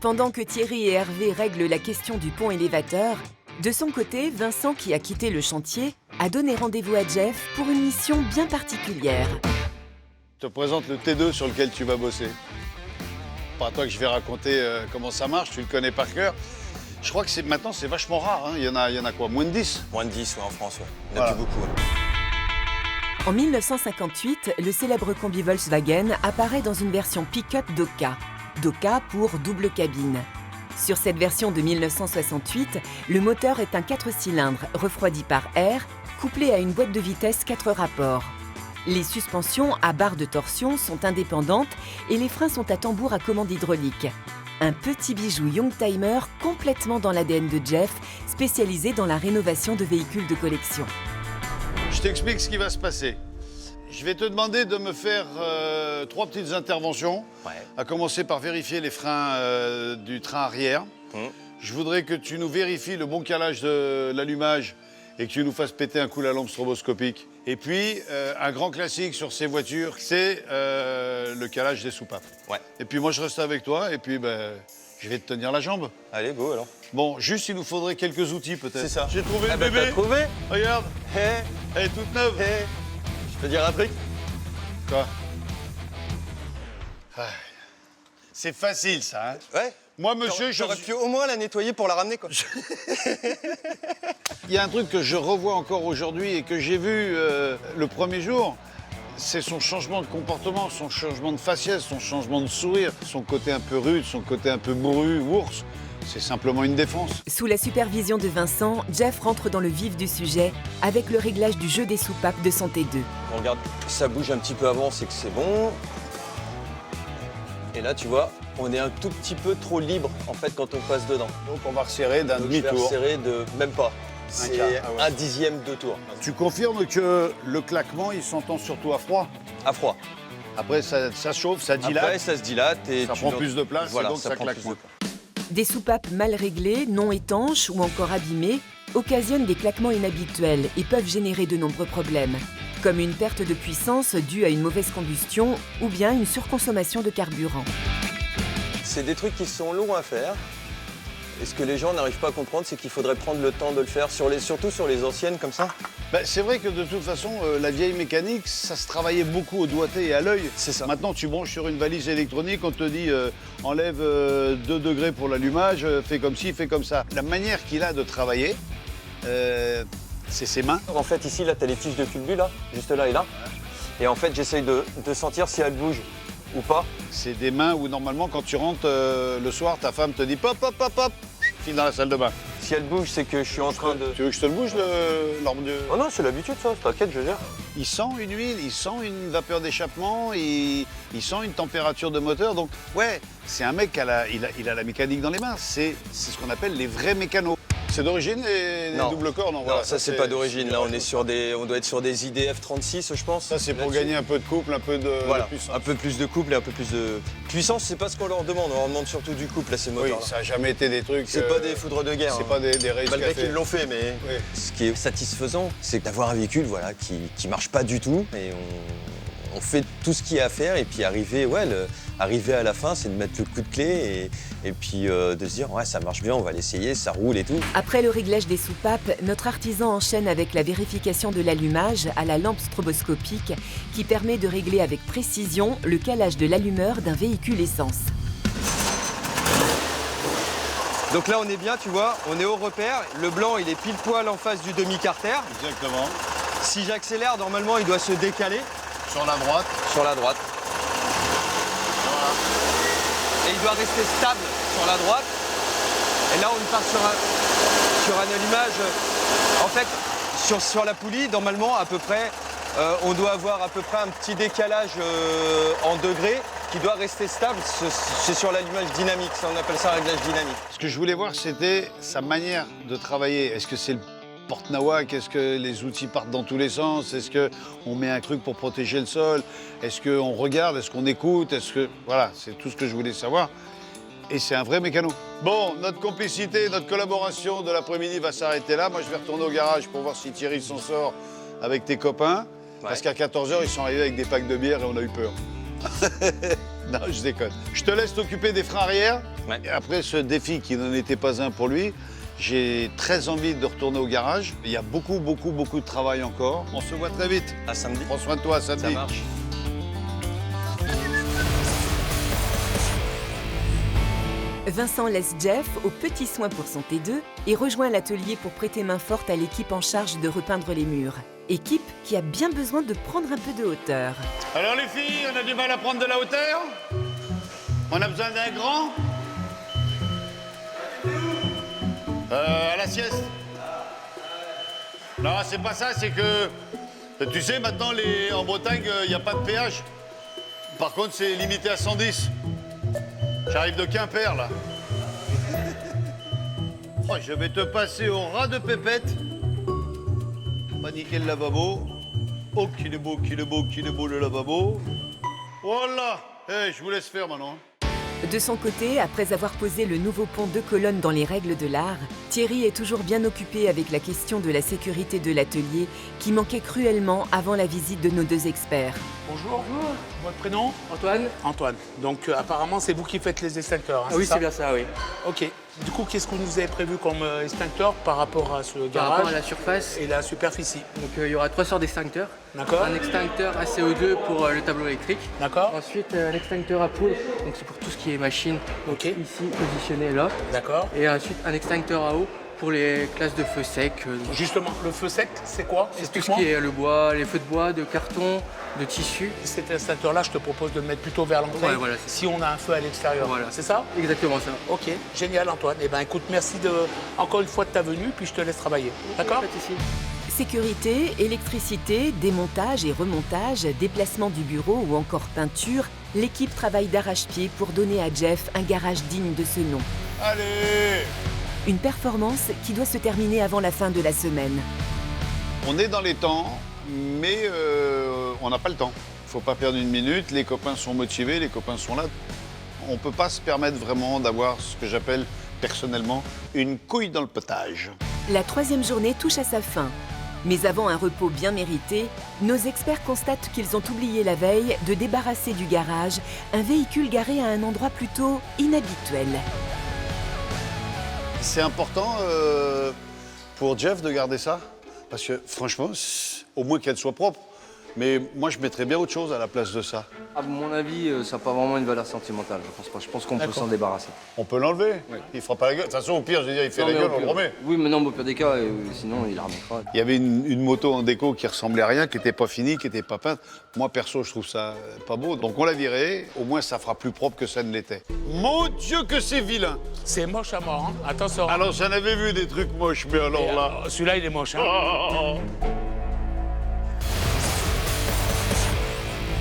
Pendant que Thierry et Hervé règlent la question du pont élévateur, de son côté, Vincent, qui a quitté le chantier, a donné rendez-vous à Jeff pour une mission bien particulière. Je te présente le T2 sur lequel tu vas bosser. Pas à toi que je vais raconter comment ça marche, tu le connais par cœur. Je crois que maintenant c'est vachement rare, hein. Il y en a quoi, moins de 10? Moins de 10, ouais, en France, ouais. Il y en a plus beaucoup. Ouais. En 1958, le célèbre combi Volkswagen apparaît dans une version pick-up Doka. Doka pour double cabine. Sur cette version de 1968, le moteur est un 4 cylindres refroidi par air, couplé à une boîte de vitesse 4 rapports. Les suspensions à barre de torsion sont indépendantes et les freins sont à tambour à commande hydraulique. Un petit bijou Youngtimer complètement dans l'ADN de Jeff, spécialisé dans la rénovation de véhicules de collection. Je t'explique ce qui va se passer. Je vais te demander de me faire 3 petites interventions. Ouais. À commencer par vérifier les freins du train arrière. Je voudrais que tu nous vérifies le bon calage de l'allumage et que tu nous fasses péter un coup la lampe stroboscopique. Et puis, un grand classique sur ces voitures, c'est le calage des soupapes. Ouais. Et puis moi, je reste avec toi et puis je vais te tenir la jambe. Allez, go alors. Bon, juste, il nous faudrait quelques outils peut-être. C'est ça. J'ai trouvé le bah, bébé. t'as trouvé? Regarde, Hé, elle est toute neuve. hé. Je peux dire un truc? Quoi? Ah, c'est facile, ça, hein? Ouais. Moi, monsieur, J'aurais pu au moins la nettoyer pour la ramener, quoi. Il y a un truc que je revois encore aujourd'hui et que j'ai vu le premier jour, c'est son changement de comportement, son changement de faciès, son changement de sourire, son côté un peu rude, son côté un peu bourru, ours. C'est simplement une défense. Sous la supervision de Vincent, Jeff rentre dans le vif du sujet avec le réglage du jeu des soupapes de son T2. On regarde, ça bouge un petit peu avant, c'est que c'est bon. Et là, tu vois, on est un tout petit peu trop libre, en fait, quand on passe dedans. Donc on va resserrer d'un Donc, je vais demi-tour. resserrer de même pas. C'est quart, ah ouais. un dixième de tour. Tu confirmes que le claquement, il s'entend surtout à froid? À froid. Après, ça chauffe, ça dilate. Après, ça se dilate et Ça tu prend notes- plus de place, voilà, et donc ça prend claque plus de moins. place. Des soupapes mal réglées, non étanches ou encore abîmées occasionnent des claquements inhabituels et peuvent générer de nombreux problèmes, comme une perte de puissance due à une mauvaise combustion ou bien une surconsommation de carburant. C'est des trucs qui sont longs à faire. Et ce que les gens n'arrivent pas à comprendre, c'est qu'il faudrait prendre le temps de le faire, surtout sur les anciennes comme ça. C'est vrai que de toute façon, la vieille mécanique, ça se travaillait beaucoup au doigté et à l'œil. C'est ça. Maintenant, tu branches sur une valise électronique, on te dit enlève 2 degrés pour l'allumage, fais comme ci, fais comme ça. La manière qu'il a de travailler, c'est ses mains. En fait, ici, là, tu as les tiges de culbut, là, juste là et là. Et en fait, j'essaye de sentir si elles bougent ou pas. C'est des mains où normalement, quand tu rentres le soir, ta femme te dit pop, pop, pop, pop, file dans la salle de bain. Si elles bougent, c'est que je suis en train de... Tu veux que je te le bouge, l'arme de... Oh non, c'est l'habitude, ça, t'inquiète, je gère. Il sent une huile, il sent une vapeur d'échappement, il sent une température de moteur. Donc, ouais, c'est un mec qui a il a la mécanique dans les mains. C'est ce qu'on appelle les vrais mécanos. C'est d'origine les doubles corps, non? Non, Voilà, ça, c'est pas d'origine. Là, on doit être sur des IDF 36, je pense. Ça, c'est pour gagner un peu de couple, un peu de Voilà, puissance. un peu plus de couple et un peu plus de puissance. C'est pas ce qu'on leur demande. On leur demande surtout du couple à ces Oui, moteurs-là. ça n'a jamais été des trucs... C'est pas des foudres de guerre. C'est hein. pas des races Malgré café. qu'ils l'ont fait, mais Oui. ce qui est satisfaisant, c'est d'avoir un véhicule qui marche pas du tout. Et on fait tout ce qu'il y a à faire. Et puis arriver à la fin, c'est de mettre le coup de clé et puis de se dire ouais, ça marche bien, on va l'essayer, ça roule et tout. Après le réglage des soupapes, notre artisan enchaîne avec la vérification de l'allumage à la lampe stroboscopique qui permet de régler avec précision le calage de l'allumeur d'un véhicule essence. Donc là, on est bien, tu vois, on est au repère. Le blanc, il est pile poil en face du demi-carter. Exactement. Si j'accélère, normalement, il doit se décaler Sur la droite. sur la droite. Et il doit rester stable sur la droite. Et là, on part sur un allumage. En fait, sur la poulie, normalement, à peu près, on doit avoir à peu près un petit décalage en degrés qui doit rester stable. C'est sur l'allumage dynamique, ça, on appelle ça un réglage dynamique. Ce que je voulais voir, c'était sa manière de travailler. Est-ce que c'est le porte-nawak? Est-ce que les outils partent dans tous les sens? Est-ce qu'on met un truc pour protéger le sol? Est-ce qu'on regarde? Est-ce qu'on écoute? Voilà, c'est tout ce que je voulais savoir. Et c'est un vrai mécano. Bon, notre complicité, notre collaboration de l'après-midi va s'arrêter là. Moi, je vais retourner au garage pour voir si Thierry s'en sort avec tes copains. Ouais. Parce qu'à 14h, ils sont arrivés avec des packs de bière et on a eu peur. Non, je déconne. Je te laisse t'occuper des freins arrière. Ouais. Et après ce défi qui n'en était pas un pour lui, j'ai très envie de retourner au garage. Il y a beaucoup de travail encore. On se voit très vite. À samedi. Prends soin de toi, à samedi. Ça marche. Vincent laisse Jeff aux petits soins pour son T2 et rejoint l'atelier pour prêter main forte à l'équipe en charge de repeindre les murs. Équipe qui a bien besoin de prendre un peu de hauteur. Alors les filles, on a du mal à prendre de la hauteur? On a besoin d'un grand? À la sieste? Non, c'est pas ça, c'est que... Tu sais, maintenant, en Bretagne, il n'y a pas de péage. Par contre, c'est limité à 110. J'arrive de Quimper, là. Oh, je vais te passer au ras de pépette. Pas niquer le lavabo. Oh, qu'il est beau le lavabo. Voilà. Je vous laisse faire maintenant. De son côté, après avoir posé le nouveau pont 2 colonnes dans les règles de l'art, Thierry est toujours bien occupé avec la question de la sécurité de l'atelier qui manquait cruellement avant la visite de nos 2 experts. Bonjour. Votre prénom? Antoine? Antoine. Donc apparemment c'est vous qui faites les extincteurs. Hein, Ah oui, ça c'est bien ça, oui. Ok. Du coup, qu'est-ce que vous avez prévu comme extincteur par rapport à ce Par garage rapport à la surface, et la superficie? donc il y aura 3 sortes d'extincteurs. D'accord. Un extincteur à CO2 pour le tableau électrique. D'accord. Ensuite, un extincteur à poudre, donc c'est pour tout ce qui est machine. Ok. Ici, positionné là. D'accord. Et ensuite, un extincteur à eau pour les classes de feu sec. Justement, le feu sec, c'est quoi? C'est tout ce Explique-moi. qui est le bois, les feux de bois, de carton, de tissu. Cet extincteur-là, je te propose de le mettre plutôt vers l'entrée. Ouais, voilà, c'est si on a un feu à l'extérieur. Voilà. C'est ça? Exactement ça. Ok. Génial, Antoine. Eh ben, écoute, merci encore une fois de ta venue, puis je te laisse travailler. D'accord? Pas de souci. Sécurité, électricité, démontage et remontage, déplacement du bureau ou encore peinture, l'équipe travaille d'arrache-pied pour donner à Jeff un garage digne de ce nom. Allez! Une performance qui doit se terminer avant la fin de la semaine. On est dans les temps, mais on n'a pas le temps. Il ne faut pas perdre une minute, les copains sont motivés, les copains sont là. On ne peut pas se permettre vraiment d'avoir ce que j'appelle personnellement une couille dans le potage. La 3e journée touche à sa fin. Mais avant un repos bien mérité, nos experts constatent qu'ils ont oublié la veille de débarrasser du garage un véhicule garé à un endroit plutôt inhabituel. C'est important pour Jeff de garder ça, parce que franchement, au moins qu'elle soit propre. Mais moi, je mettrais bien autre chose à la place de ça. À mon avis, ça n'a pas vraiment une valeur sentimentale, je pense pas. Je pense qu'on peut s'en débarrasser. On peut l'enlever. Oui. Il fera pas la gueule. De toute façon, au pire, je veux dire, il fait Non, la mais gueule, au on le pire- remet. Oui, mais non, au pire des cas, sinon il la remettra. Il y avait une moto en déco qui ressemblait à rien, qui n'était pas finie, qui n'était pas peinte. Moi, perso, je trouve ça pas beau. Donc on l'a viré. Au moins, ça fera plus propre que ça ne l'était. Mon Dieu, que c'est vilain! C'est moche à mort, hein. Attention. Alors, j'en avais vu des trucs moches, mais alors là... Celui-là, il est moche, hein. Oh.